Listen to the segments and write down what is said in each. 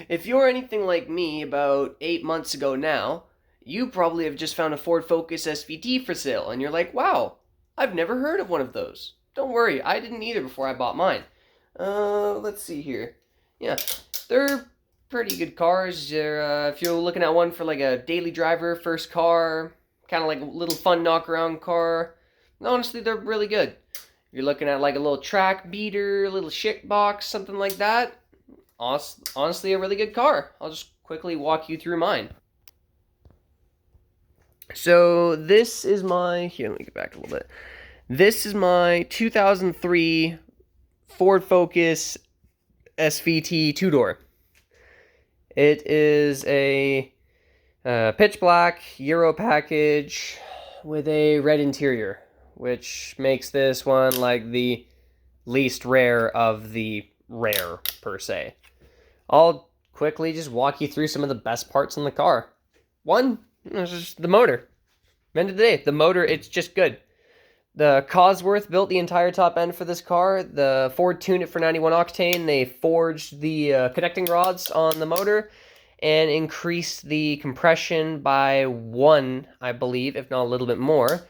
If you're anything like me about 8 months ago now, you probably have just found a Ford Focus SVT for sale, and you're like, wow, I've never heard of one of those. Don't worry, I didn't either before I bought mine. Let's see here. Yeah, they're pretty good cars. If you're looking at one for like a daily driver, first car, kind of like a little fun knock around car, honestly, they're really good. If you're looking at like a little track beater, a little shit box, something like that, honestly, a really good car. I'll just quickly walk you through mine. So this is my, here, let me get back a little bit. This is my 2003 Ford Focus SVT two-door. It is a pitch black Euro package with a red interior, which makes this one like the least rare of the rare, per se. I'll quickly just walk you through some of the best parts in the car. One is just the motor. End of the day, the motor, it's just good. The Cosworth built the entire top end for this car. The Ford tuned it for 91 octane. They forged the connecting rods on the motor and increased the compression by 1, I believe, if not a little bit more.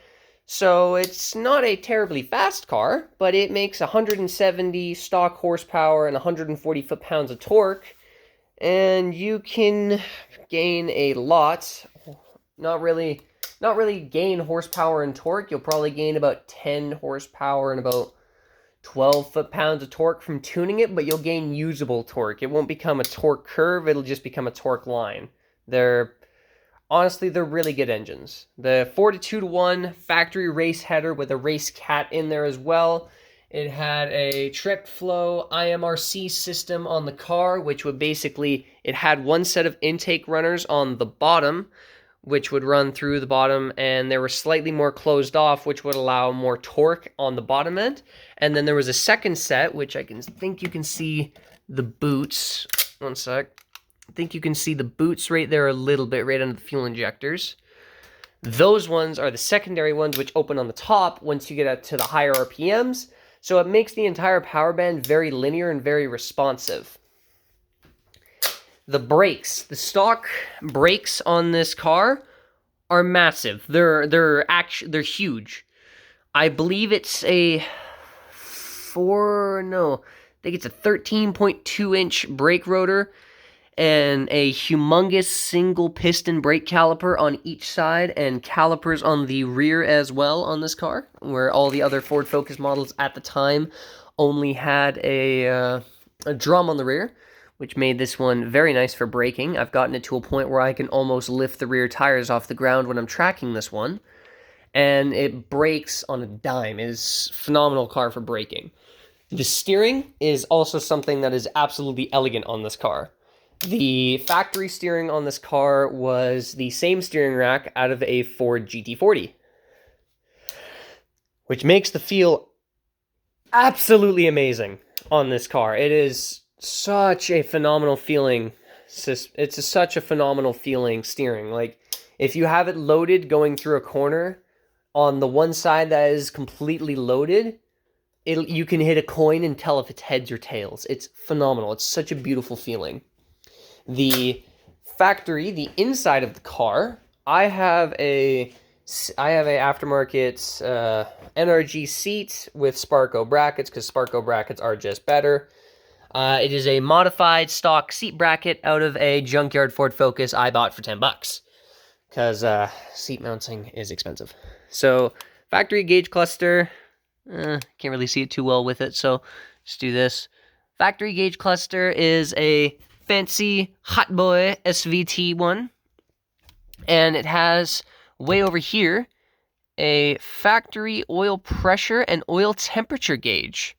So it's not a terribly fast car, but it makes 170 stock horsepower and 140 foot-pounds of torque. And you can gain a lot. Not really gain horsepower and torque. You'll probably gain about 10 horsepower and about 12 foot-pounds of torque from tuning it, but you'll gain usable torque. It won't become a torque curve, it'll just become a torque line. Honestly, they're really good engines. The 4-2-1 factory race header with a race cat in there as well. It had a tripped flow IMRC system on the car, which would basically, it had one set of intake runners on the bottom, which would run through the bottom, and they were slightly more closed off, which would allow more torque on the bottom end. And then there was a second set, which think you can see the boots. One sec. I think you can see the boots right there a little bit, right under the fuel injectors. Those ones are the secondary ones, which open on the top once you get up to the higher RPMs. So it makes the entire power band very linear and very responsive. The brakes, the stock brakes on this car are massive. They're huge. I believe it's I think it's a 13.2-inch brake rotor and a humongous single piston brake caliper on each side and calipers on the rear as well on this car, where all the other Ford Focus models at the time only had a drum on the rear, which made this one very nice for braking. I've gotten it to a point where I can almost lift the rear tires off the ground when I'm tracking this one, and it brakes on a dime. It is a phenomenal car for braking. The steering is also something that is absolutely elegant on this car. The factory steering on this car was the same steering rack out of a Ford GT40, which makes the feel absolutely amazing on this car. It is such a phenomenal feeling. It's such a phenomenal feeling steering. Like, if you have it loaded going through a corner, on the one side that is completely loaded, you can hit a coin and tell if it's heads or tails. It's phenomenal. It's such a beautiful feeling. The inside of the car, I have a aftermarket NRG seat with Sparco brackets, because Sparco brackets are just better. It is a modified stock seat bracket out of a junkyard Ford Focus I bought for $10, because seat mounting is expensive. So, factory gauge cluster, can't really see it too well with it, so just do this. Factory gauge cluster is a fancy Hot Boy SVT one, and it has, way over here, a factory oil pressure and oil temperature gauge.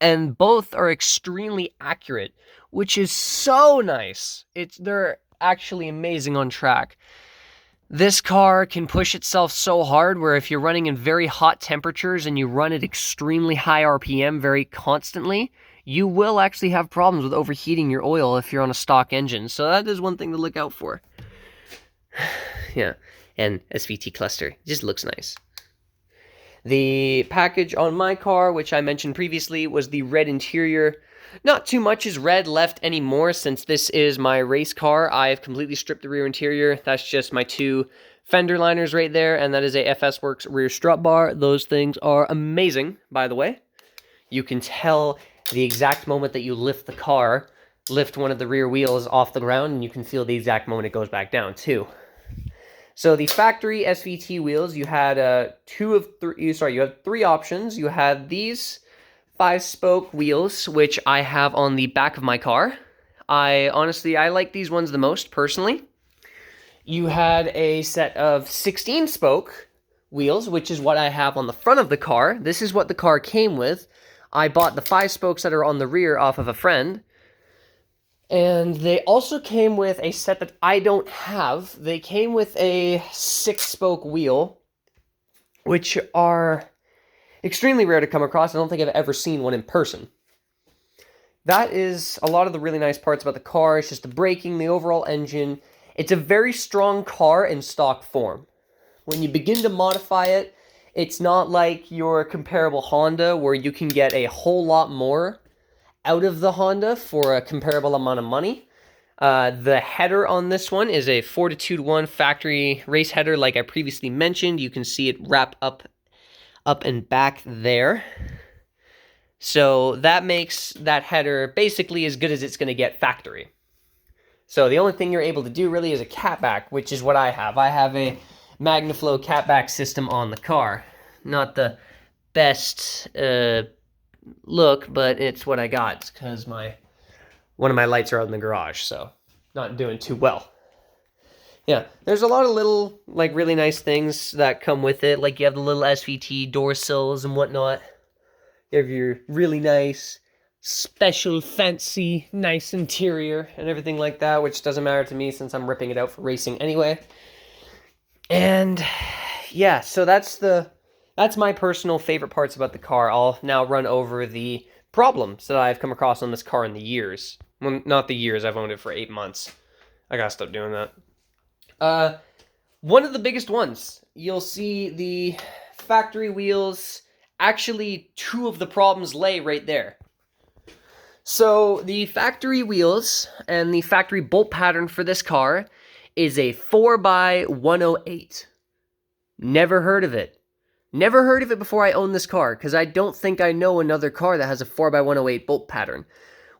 And both are extremely accurate, which is so nice. They're actually amazing on track. This car can push itself so hard where if you're running in very hot temperatures and you run at extremely high RPM very constantly, you will actually have problems with overheating your oil if you're on a stock engine. So that is one thing to look out for. Yeah, and SVT cluster just looks nice. The package on my car, which I mentioned previously, was the red interior. Not too much is red left anymore since this is my race car. I've completely stripped the rear interior. That's just my 2 fender liners right there, and that is a FS Works rear strut bar. Those things are amazing, by the way. You can tell the exact moment that you lift the car, lift one of the rear wheels off the ground, and you can feel the exact moment it goes back down, too. So the factory SVT wheels, you had you had 3 options. You had these 5-spoke wheels, which I have on the back of my car. I like these ones the most, personally. You had a set of 16-spoke wheels, which is what I have on the front of the car. This is what the car came with. I bought the 5 spokes that are on the rear off of a friend. And they also came with a set that I don't have. They came with a 6-spoke wheel, which are extremely rare to come across. I don't think I've ever seen one in person. That is a lot of the really nice parts about the car. It's just the braking, the overall engine. It's a very strong car in stock form. When you begin to modify it, it's not like your comparable Honda where you can get a whole lot more out of the Honda for a comparable amount of money. The header on this one is a Fortitude 1 factory race header, like I previously mentioned. You can see it wrap up and back there. So that makes that header basically as good as it's going to get factory. So the only thing you're able to do really is a catback, which is what I have. I have a MagnaFlow catback system on the car. Not the best look, but it's what I got because one of my lights are out in the garage, so not doing too well. Yeah, there's a lot of little, like, really nice things that come with it. Like, you have the little SVT door sills and whatnot. You have your really nice, special, fancy, nice interior and everything like that, which doesn't matter to me since I'm ripping it out for racing anyway. And yeah, so that's my personal favorite parts about the car. I'll now run over the problems that I've come across on this car in the years. Well, not the years, I've owned it for 8 months. I gotta stop doing that. One of the biggest ones, you'll see the factory wheels. Actually, 2 of the problems lay right there. So the factory wheels and the factory bolt pattern for this car is a 4x108. Never heard of it. Never heard of it before I owned this car, because I don't think I know another car that has a 4x108 bolt pattern,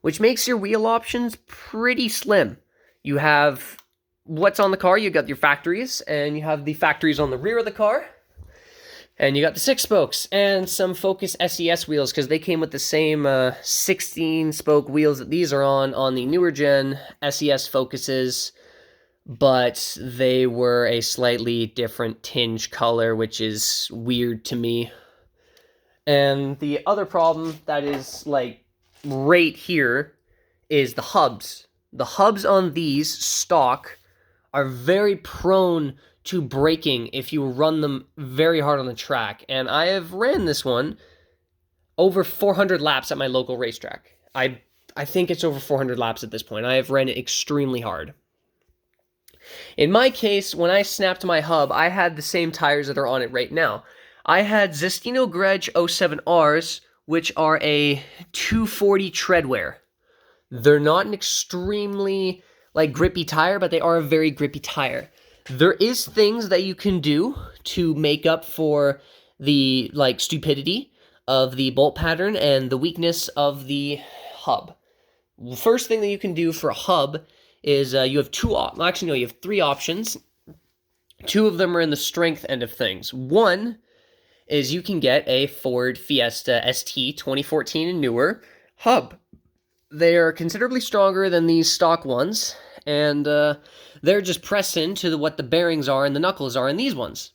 which makes your wheel options pretty slim. You have what's on the car, you got your factories, and you have the factories on the rear of the car, and you got the 6 spokes, and some Focus SES wheels, because they came with the same 16-spoke wheels that these are on the newer gen SES Focuses, but they were a slightly different tinge color, which is weird to me. And the other problem that is, like, right here is the hubs. The hubs on these stock are very prone to breaking if you run them very hard on the track. And I have ran this one over 400 laps at my local racetrack. I think it's over 400 laps at this point. I have ran it extremely hard. In my case, when I snapped my hub, I had the same tires that are on it right now. I had Zestino Gretsch 07Rs, which are a 240 treadwear. They're not an extremely, like, grippy tire, but they are a very grippy tire. There is things that you can do to make up for the, like, stupidity of the bolt pattern and the weakness of the hub. First thing that you can do for a hub is you have you have 3 options. 2 of them are in the strength end of things. One is you can get a Ford Fiesta ST 2014 and newer hub. They are considerably stronger than these stock ones, and they're just pressed into what the bearings are and the knuckles are in these ones.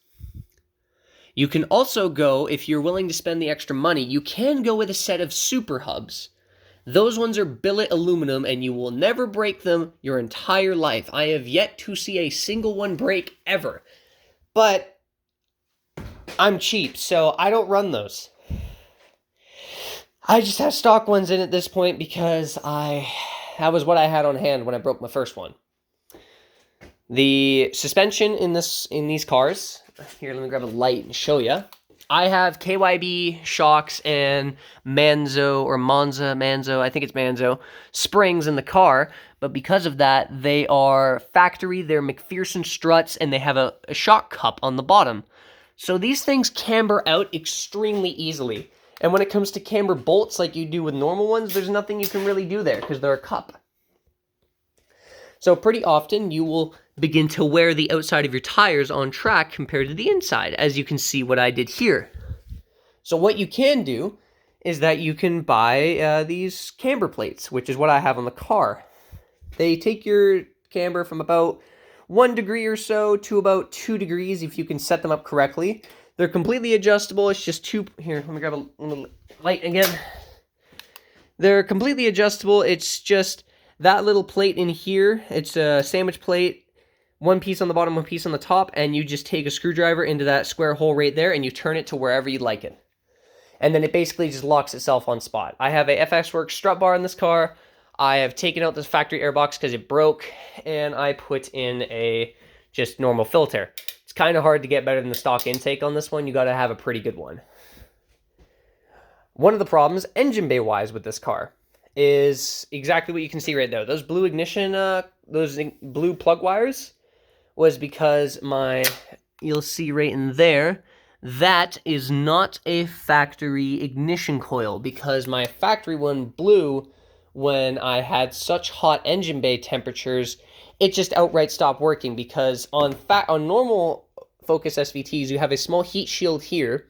You can also go, if you're willing to spend the extra money, you can go with a set of super hubs. Those ones are billet aluminum, and you will never break them your entire life. I have yet to see a single one break ever. But I'm cheap, so I don't run those. I just have stock ones in at this point because that was what I had on hand when I broke my first one. The suspension in these cars, here, let me grab a light and show you. I have KYB shocks and Manzo, I think it's Manzo, springs in the car, but because of that, they are factory, they're McPherson struts, and they have a shock cup on the bottom. So these things camber out extremely easily. And when it comes to camber bolts like you do with normal ones, there's nothing you can really do there because they're a cup. So pretty often you will begin to wear the outside of your tires on track compared to the inside, as you can see what I did here. So what you can do is that you can buy these camber plates, which is what I have on the car. They take your camber from about 1 degree or so to about 2 degrees if you can set them up correctly. They're completely adjustable. It's just two... Here, let me grab a little light again. They're completely adjustable. It's just that little plate in here. It's a sandwich plate. One piece on the bottom, one piece on the top, and you just take a screwdriver into that square hole right there, and you turn it to wherever you'd like it. And then it basically just locks itself on spot. I have a FX Works strut bar in this car. I have taken out this factory airbox because it broke, and I put in a just normal filter. It's kind of hard to get better than the stock intake on this one. You got to have a pretty good one. One of the problems, engine bay wise, with this car is exactly what you can see right there. Those blue ignition, those blue plug wires was because you'll see right in there, that is not a factory ignition coil because my factory one blew when I had such hot engine bay temperatures, it just outright stopped working because on normal Focus SVTs, you have a small heat shield here,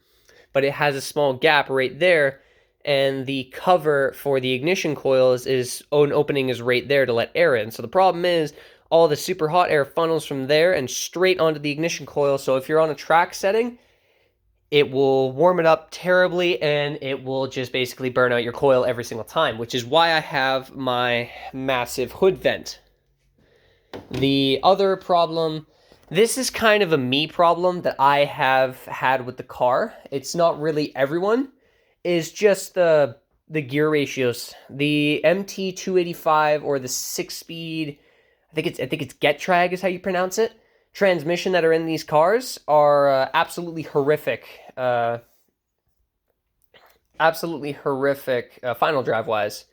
but it has a small gap right there, and the cover for the ignition coils an opening is right there to let air in. So the problem is all the super hot air funnels from there and straight onto the ignition coil. So if you're on a track setting, it will warm it up terribly and it will just basically burn out your coil every single time, which is why I have my massive hood vent. The other problem, this is kind of a me problem that I have had with the car. It's not really everyone, is just the gear ratios. The MT285 or the 6-speed, I think it's Getrag is how you pronounce it, transmission that are in these cars are absolutely horrific. Final drive wise.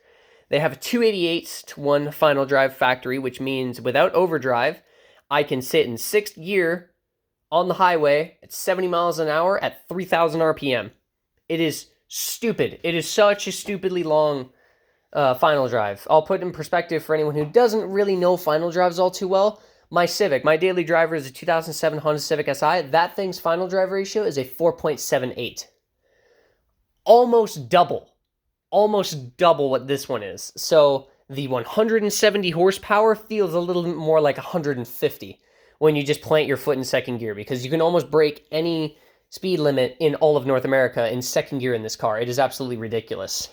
They have a 288 to 1 final drive factory, which means without overdrive, I can sit in 6th gear on the highway at 70 miles an hour at 3,000 RPM. It is stupid. It is such a stupidly long final drive. I'll put it in perspective for anyone who doesn't really know final drives all too well. My Civic, my daily driver is a 2007 Honda Civic Si. That thing's final drive ratio is a 4.78. Almost double what this one is. So the 170 horsepower feels a little bit more like 150 when you just plant your foot in 2nd gear, because you can almost break any speed limit in all of North America in 2nd gear in this car. It is absolutely ridiculous.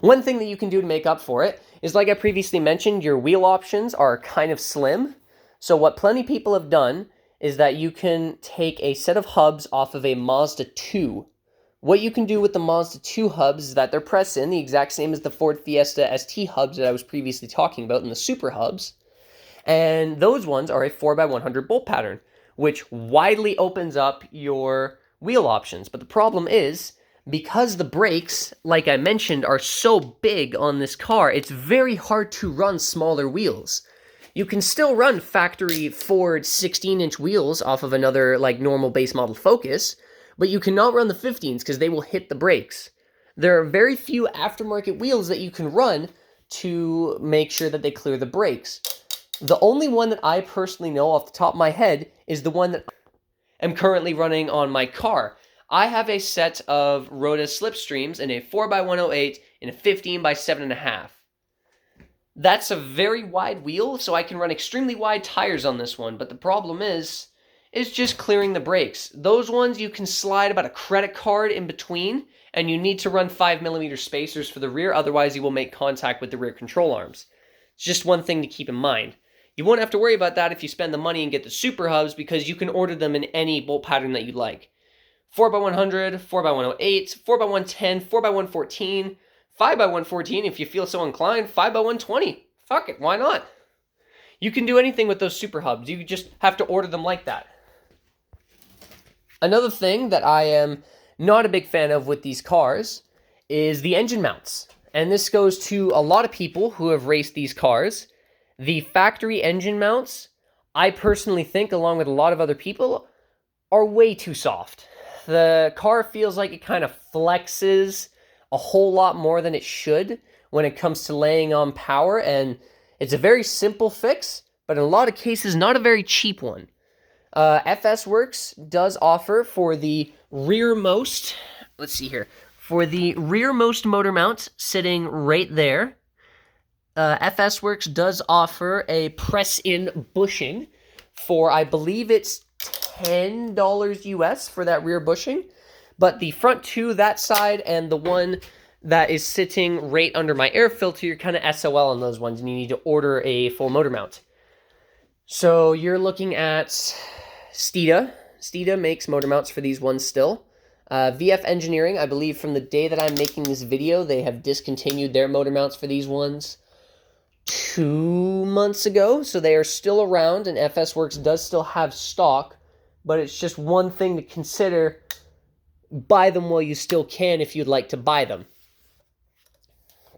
One thing that you can do to make up for it is, like I previously mentioned, your wheel options are kind of slim. So what plenty of people have done is that you can take a set of hubs off of a Mazda 2. What you can do with the Mazda 2 hubs is that they're pressed in the exact same as the Ford Fiesta ST hubs that I was previously talking about in the Super hubs. And those ones are a 4x100 bolt pattern, which widely opens up your wheel options. But the problem is, because the brakes, like I mentioned, are so big on this car, it's very hard to run smaller wheels. You can still run factory Ford 16-inch wheels off of another normal base model Focus, but you cannot run the 15s because they will hit the brakes. There are very few aftermarket wheels that you can run to make sure that they clear the brakes. The only one that I personally know off the top of my head is the one that I'm currently running on my car. I have a set of Rota Slipstreams in a 4x108 and a 15x7.5. That's a very wide wheel, so I can run extremely wide tires on this one, but the problem is just clearing the brakes. Those ones you can slide about a credit card in between, and you need to run 5mm spacers for the rear, otherwise you will make contact with the rear control arms. It's just one thing to keep in mind. You won't have to worry about that if you spend the money and get the Super hubs, because you can order them in any bolt pattern that you like. 4x100, 4x108, 4x110, 4x114, 5x114 if you feel so inclined, 5x120. Fuck it, why not? You can do anything with those Super hubs. You just have to order them like that. Another thing that I am not a big fan of with these cars is the engine mounts. And this goes to a lot of people who have raced these cars. The factory engine mounts, I personally think, along with a lot of other people, are way too soft. The car feels like it kind of flexes a whole lot more than it should when it comes to laying on power, and it's a very simple fix, but in a lot of cases, not a very cheap one. FS Works does offer for the rearmost, let's see here, for the rearmost motor mount sitting right there, FS Works does offer a press-in bushing for, I believe it's $10 US for that rear bushing, but the front two, that side, and the one that is sitting right under my air filter, you're kind of SOL on those ones, and you need to order a full motor mount. So you're looking at Steeda. Steeda makes motor mounts for these ones still. VF Engineering, I believe from the day that I'm making this video, they have discontinued their motor mounts for these ones 2 months ago, so they are still around, and FS Works does still have stock, but it's just one thing to consider. Buy them while you still can if you'd like to buy them.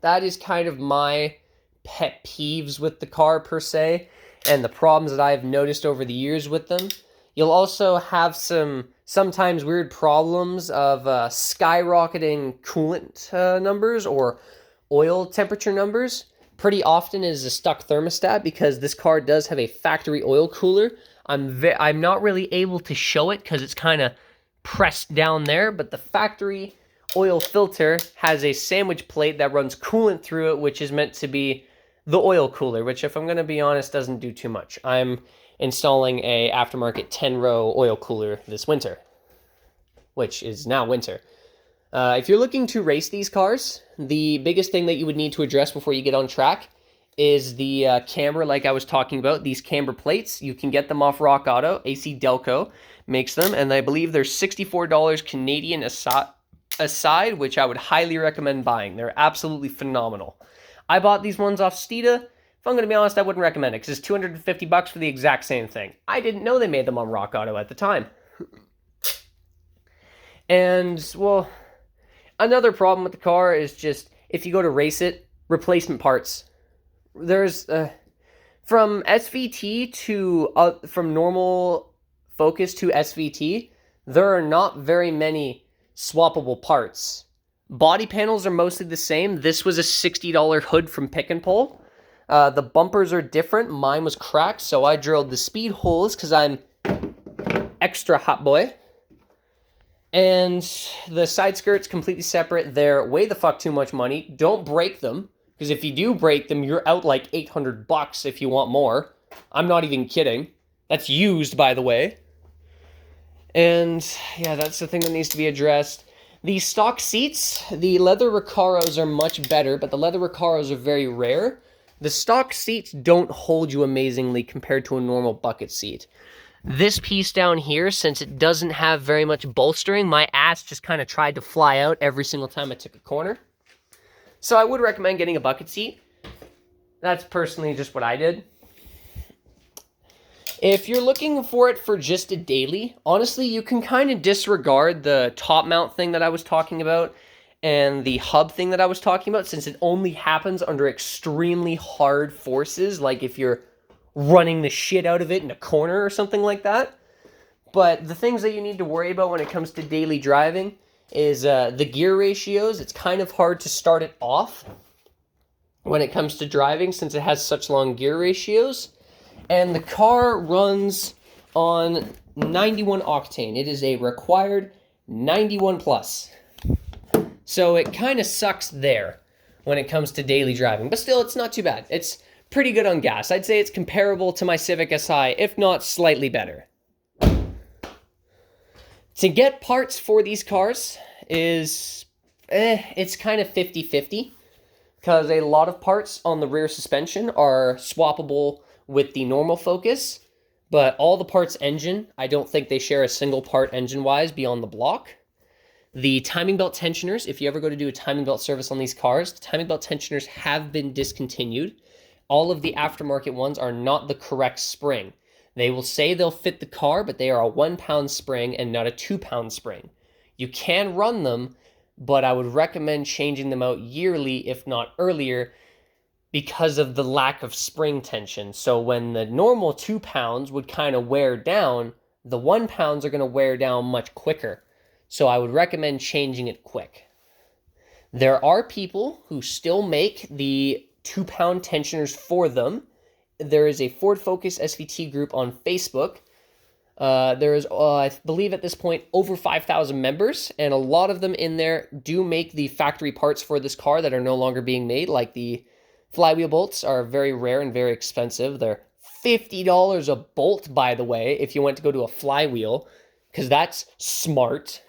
That is kind of my pet peeves with the car per se, and the problems that I've noticed over the years with them. You'll also have sometimes weird problems of skyrocketing coolant numbers or oil temperature numbers. Pretty often is a stuck thermostat because this car does have a factory oil cooler. I'm not really able to show it because it's kind of pressed down there, but the factory oil filter has a sandwich plate that runs coolant through it, which is meant to be the oil cooler, which, if I'm going to be honest, doesn't do too much. I'm installing a aftermarket 10-row oil cooler this winter, which is now winter. If you're looking to race these cars, the biggest thing that you would need to address before you get on track is the camber, like I was talking about. These camber plates, you can get them off Rock Auto. AC Delco makes them, and I believe they're $64 Canadian aside, which I would highly recommend buying. They're absolutely phenomenal. I bought these ones off Steeda. If I'm going to be honest, I wouldn't recommend it because it's $250 for the exact same thing. I didn't know they made them on Rock Auto at the time. And, well, another problem with the car is just, if you go to race it, replacement parts. There's, from SVT to, from normal Focus to SVT, there are not very many swappable parts. Body panels are mostly the same. This was a $60 hood from Pick and Pull. The bumpers are different. Mine was cracked, so I drilled the speed holes because I'm extra hot boy. And the side skirt's completely separate. They're way the fuck too much money. Don't break them, because if you do break them, you're out like $800 if you want more. I'm not even kidding. That's used, by the way. And yeah, that's the thing that needs to be addressed. The stock seats, the leather Recaros are much better, but the leather Recaros are very rare. The stock seats don't hold you amazingly compared to a normal bucket seat. This piece down here, since it doesn't have very much bolstering, my ass just kind of tried to fly out every single time I took a corner. So I would recommend getting a bucket seat. That's personally just what I did. If you're looking for it for just a daily, honestly, you can kind of disregard the top mount thing that I was talking about and the hub thing that I was talking about, since it only happens under extremely hard forces, like if you're running the shit out of it in a corner or something like that. But the things that you need to worry about when it comes to daily driving is the gear ratios. It's kind of hard to start it off when it comes to driving since it has such long gear ratios. And the car runs on 91 octane. It is a required 91 plus. So it kind of sucks there when it comes to daily driving. But still, it's not too bad. It's pretty good on gas. I'd say it's comparable to my Civic Si, if not slightly better. To get parts for these cars is, it's kind of 50-50. Because a lot of parts on the rear suspension are swappable with the normal Focus, but all the parts engine, I don't think they share a single part engine-wise beyond the block. The timing belt tensioners, if you ever go to do a timing belt service on these cars, the timing belt tensioners have been discontinued. All of the aftermarket ones are not the correct spring. They will say they'll fit the car, but they are a 1-pound spring and not a 2-pound spring. You can run them, but I would recommend changing them out yearly, if not earlier, because of the lack of spring tension. So when the normal 2 pounds would kind of wear down, the 1 pounds are going to wear down much quicker. So I would recommend changing it quick. There are people who still make the 2 pound tensioners for them. There is a Ford Focus SVT group on Facebook. There is, I believe at this point, over 5,000 members, and a lot of them in there do make the factory parts for this car that are no longer being made, like the flywheel bolts are very rare and very expensive. They're $50 a bolt, by the way, if you went to go to a flywheel, because that's smart.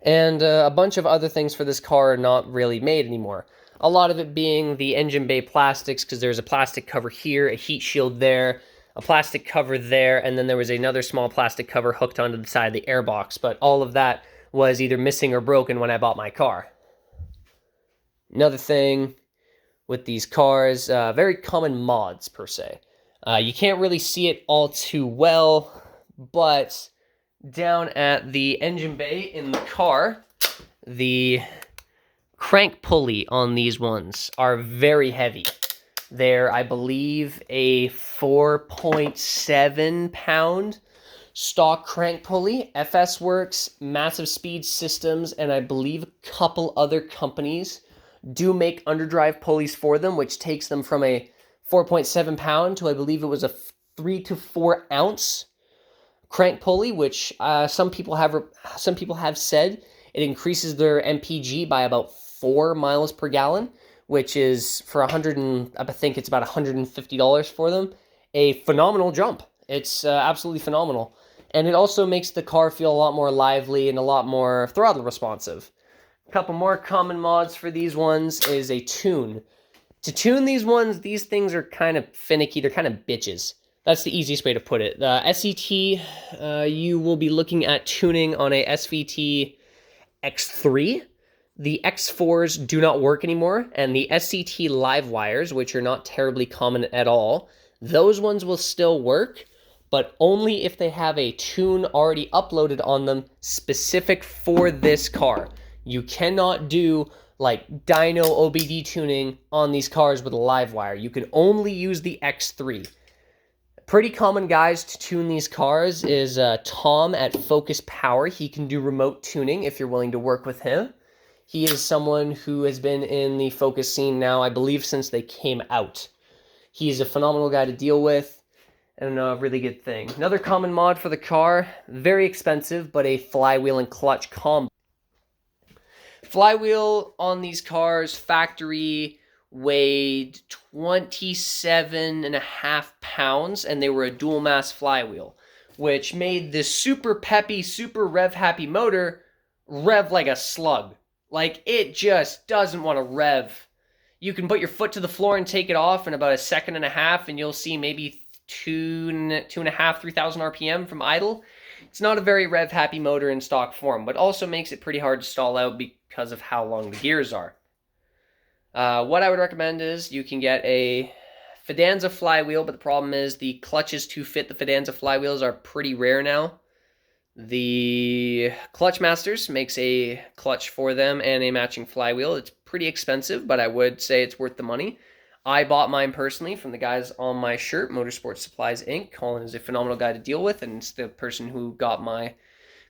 And a bunch of other things for this car are not really made anymore. A lot of it being the engine bay plastics, because there's a plastic cover here, a heat shield there, a plastic cover there, and then there was another small plastic cover hooked onto the side of the airbox. But all of that was either missing or broken when I bought my car. Another thing with these cars, very common mods per se. You can't really see it all too well, but down at the engine bay in the car, the crank pulley on these ones are very heavy. They're, I believe, a 4.7 pound stock crank pulley. FS Works, Massive Speed Systems, and I believe a couple other companies do make underdrive pulleys for them, which takes them from a 4.7 pound to, I believe it was a 3 to 4 ounce crank pulley, which some people have said it increases their MPG by about 4 miles per gallon, which is for I think it's about $150 for them. A phenomenal jump. It's absolutely phenomenal. And it also makes the car feel a lot more lively and a lot more throttle responsive. A couple more common mods for these ones is a tune. To tune these ones, these things are kind of finicky. They're kind of bitches. That's the easiest way to put it. The SVT, you will be looking at tuning on a SVT X3. The X4s do not work anymore, and the SCT live wires, which are not terribly common at all, those ones will still work, but only if they have a tune already uploaded on them specific for this car. You cannot do like dyno OBD tuning on these cars with a live wire. You can only use the X3. Pretty common guys to tune these cars is Tom at Focus Power. He can do remote tuning if you're willing to work with him. He is someone who has been in the Focus scene now, I believe, since they came out. He's a phenomenal guy to deal with and a really good thing. Another common mod for the car, very expensive, but a flywheel and clutch combo. Flywheel on these cars, factory, weighed 27.5 pounds, and they were a dual mass flywheel, which made this super peppy, super rev happy motor rev like a slug. Like, it just doesn't want to rev. You can put your foot to the floor and take it off in about a second and a half, and you'll see maybe 2.5, 3,000 RPM from idle. It's not a very rev happy motor in stock form, but also makes it pretty hard to stall out because of how long the gears are. What I would recommend is you can get a Fidanza flywheel, but the problem is the clutches to fit the Fidanza flywheels are pretty rare now. The Clutch Masters makes a clutch for them and a matching flywheel. It's pretty expensive, but I would say it's worth the money. I bought mine personally from the guys on my shirt, Motorsports Supplies Inc. Colin is a phenomenal guy to deal with, and it's the person who got my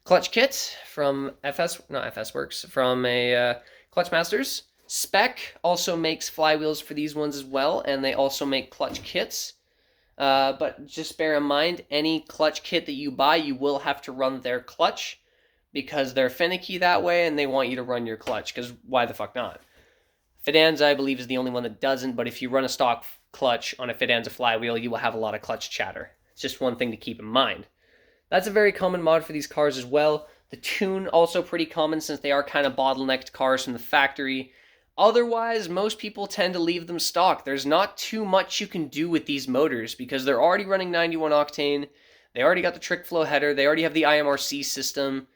clutch kit from from a Clutch Masters. Spec also makes flywheels for these ones as well, and they also make clutch kits. But just bear in mind, any clutch kit that you buy, you will have to run their clutch because they're finicky that way, and they want you to run your clutch, because why the fuck not? Fidanza, I believe, is the only one that doesn't, but if you run a stock clutch on a Fidanza flywheel, you will have a lot of clutch chatter. It's just one thing to keep in mind. That's a very common mod for these cars as well. The tune, also pretty common since they are kind of bottlenecked cars from the factory. Otherwise, most people tend to leave them stock. There's not too much you can do with these motors because they're already running 91 octane. They already got the trick flow header. They already have the IMRC system.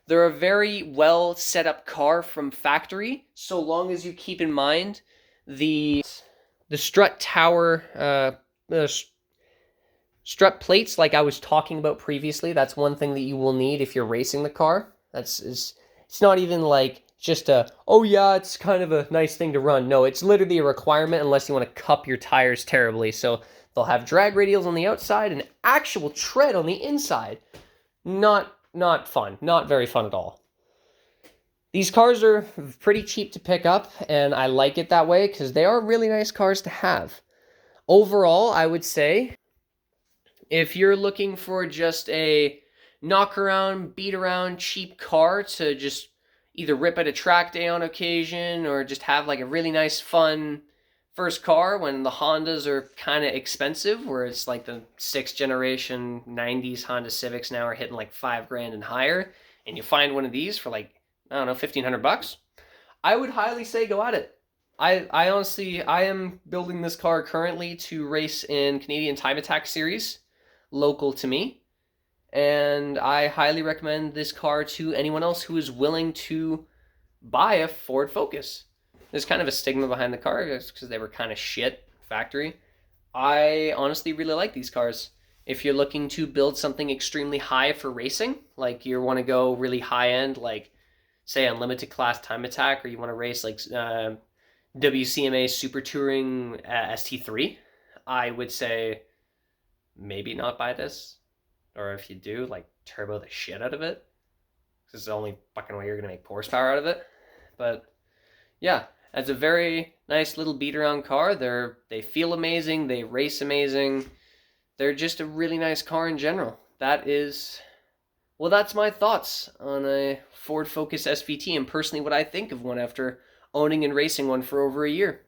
They're a very well set up car from factory, so long as you keep in mind the strut tower Strut plates, like I was talking about previously, that's one thing that you will need if you're racing the car. It's not even like just a, oh yeah, it's kind of a nice thing to run. No, it's literally a requirement unless you want to cup your tires terribly. So they'll have drag radials on the outside and actual tread on the inside. Not fun. Not very fun at all. These cars are pretty cheap to pick up, and I like it that way because they are really nice cars to have. Overall, I would say if you're looking for just a knock around, beat around, cheap car to just either rip at a track day on occasion or just have like a really nice, fun first car when the Hondas are kind of expensive, where it's like the 6th generation 90s Honda Civics now are hitting like $5,000 and higher, and you find one of these for like, I don't know, $1,500, I would highly say go at it. I honestly, I am building this car currently to race in Canadian Time Attack Series, local to me, and I highly recommend this car to anyone else who is willing to buy a Ford Focus. There's kind of a stigma behind the car because they were kind of shit factory. I honestly really like these cars. If you're looking to build something extremely high for racing, like you want to go really high end, like say Unlimited Class Time Attack, or you want to race like WCMA Super Touring ST3, I would say maybe not buy this. Or if you do, like turbo the shit out of it. This is the only fucking way you're going to make horsepower out of it. But yeah, it's a very nice little beat around car. They feel amazing. They race amazing. They're just a really nice car in general. That's my thoughts on a Ford Focus SVT and personally what I think of one after owning and racing one for over a year.